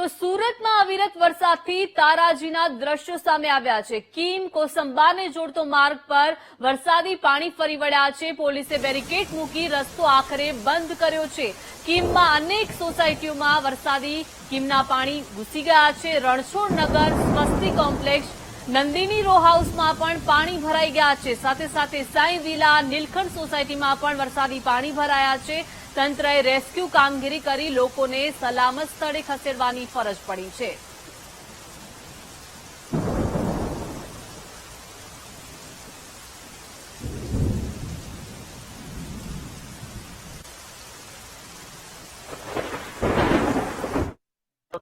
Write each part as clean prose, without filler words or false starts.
સુરતમાં અવિરત વરસાદથી તારાજીના દ્રશ્યો સામે આવ્યા છે। કીમ કોસંબાને જોડતો માર્ગ પર વરસાદી પાણી ફરી વળ્યા છે। પોલીસે બેરિકેડ મૂકી રસ્તો આખરે બંધ કર્યો છે। કીમમાં અનેક સોસાયટીઓમાં વરસાદી કીમના પાણી ઘૂસી ગયા છે। રણછોડ નગર, સ્વસ્તિ કોમ્પ્લેક્સ, નંદિની રો હાઉસમાં પણ પાણી ભરાઈ ગયા છે। સાથે સાથે સાઈ વિલા, નીલખંડ સોસાયટીમાં પણ વરસાદી પાણી ભરાયા છે। તંત્રએ રેસ્ક્યુ કામગીરી કરી લોકોને સલામત સ્થળે ખસેડવાની ફરજ પડી છે।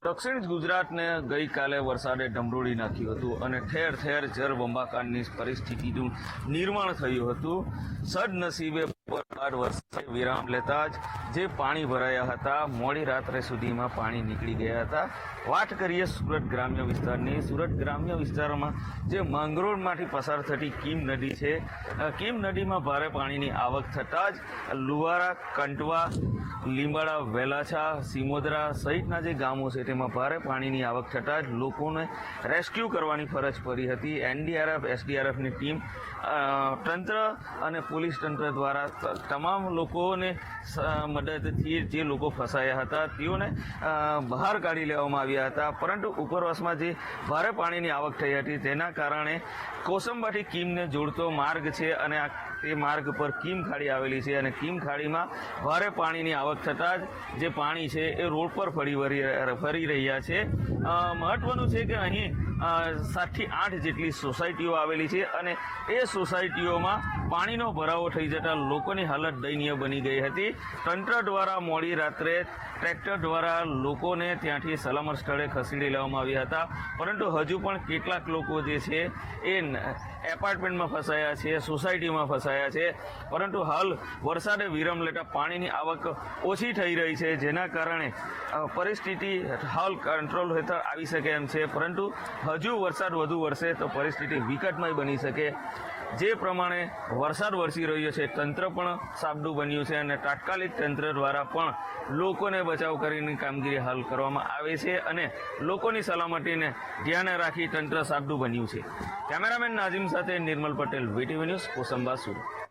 દક્ષિણ ગુજરાતને ગઈકાલે વરસાદે ઢમરોળી નાખ્યું હતું અને ઠેર ઠેર જળબંબાકારની પરિસ્થિતિનું નિર્માણ થયું હતું। સદનસીબે વરસાદે વિરામ લેતા જ જે પાણી ભરાયા હતા મોડી રાત્રે સુધીમાં પાણી નીકળી ગયા હતા। વાત કરીએ સુરત ગ્રામ્ય વિસ્તારની। સુરત ગ્રામ્ય વિસ્તારમાં જે માંગરોળમાંથી પસાર થતી કીમ નદી છે, કીમ નદીમાં ભારે પાણીની આવક થતાં જ લુવારા, કંટવા, લીંબાડા, વેલાછા, સિમોદરા સહિતના જે ગામો છે તેમાં ભારે પાણીની આવક થતાં જ લોકોને રેસ્ક્યુ કરવાની ફરજ પડી હતી। એનડીઆરએફ, એસડીઆરએફની ટીમ, તંત્ર અને પોલીસ તંત્ર દ્વારા તમામ લોકોને મદદથી જે લોકો ફસાયા હતા તેઓને બહાર કાઢી લેવામાં આવ્યા હતા। પરંતુ ઉપરવાસમાં જે ભારે પાણીની આવક થઈ હતી તેના કારણે કોસંબાથી કીમને જોડતો માર્ગ છે અને તે માર્ગ પર કીમ ખાડી આવેલી છે અને કીમ ખાડીમાં ભારે પાણીની આવક થતાં જ જે પાણી છે એ રોડ પર ફરી રહ્યા છે। મહત્વનું છે કે અહીં 7 થી 8 જેટલી સોસાયટીઓ આવેલી છે અને એ સોસાયટીઓમાં પાણીનો ભરાવો થઈ જતા લોકોની હાલત દયનીય બની ગઈ હતી। તંત્ર દ્વારા મોડી રાત્રે ટ્રેક્ટર દ્વારા લોકોને ત્યાંથી સલામત સ્થળે ખસેડી લેવામાં આવ્યા હતા। પરંતુ હજુ પણ કેટલાક લોકો જે છે એ એપાર્ટમેન્ટમાં ફસાયા છે, સોસાયટીમાં ફસાયા છે। પરંતુ હાલ વરસાદે વિરામ લેતા પાણીની આવક ઓછી થઈ રહી છે, જેના કારણે પરિસ્થિતિ હાલ કંટ્રોલ હેઠળ આવી શકે એમ છે। પરંતુ હજુ વરસાદ વધુ વરસે તો પરિસ્થિતિ વિકટમય બની શકે। જે પ્રમાણે વરસાદ વરસી રહ્યો છે, તંત્ર પણ સાબદું બન્યું છે અને તાત્કાલિક તંત્ર દ્વારા પણ લોકોને બચાવ કરીને કામગીરી હાલ કરવામાં આવે છે અને લોકોની સલામતીને ધ્યાને રાખી તંત્ર સાબદું બન્યું છે। કેમેરામેન નાઝીમ સાથે નિર્મલ પટેલ, વીટીવી ન્યૂઝ, કોસંબા, સુરત।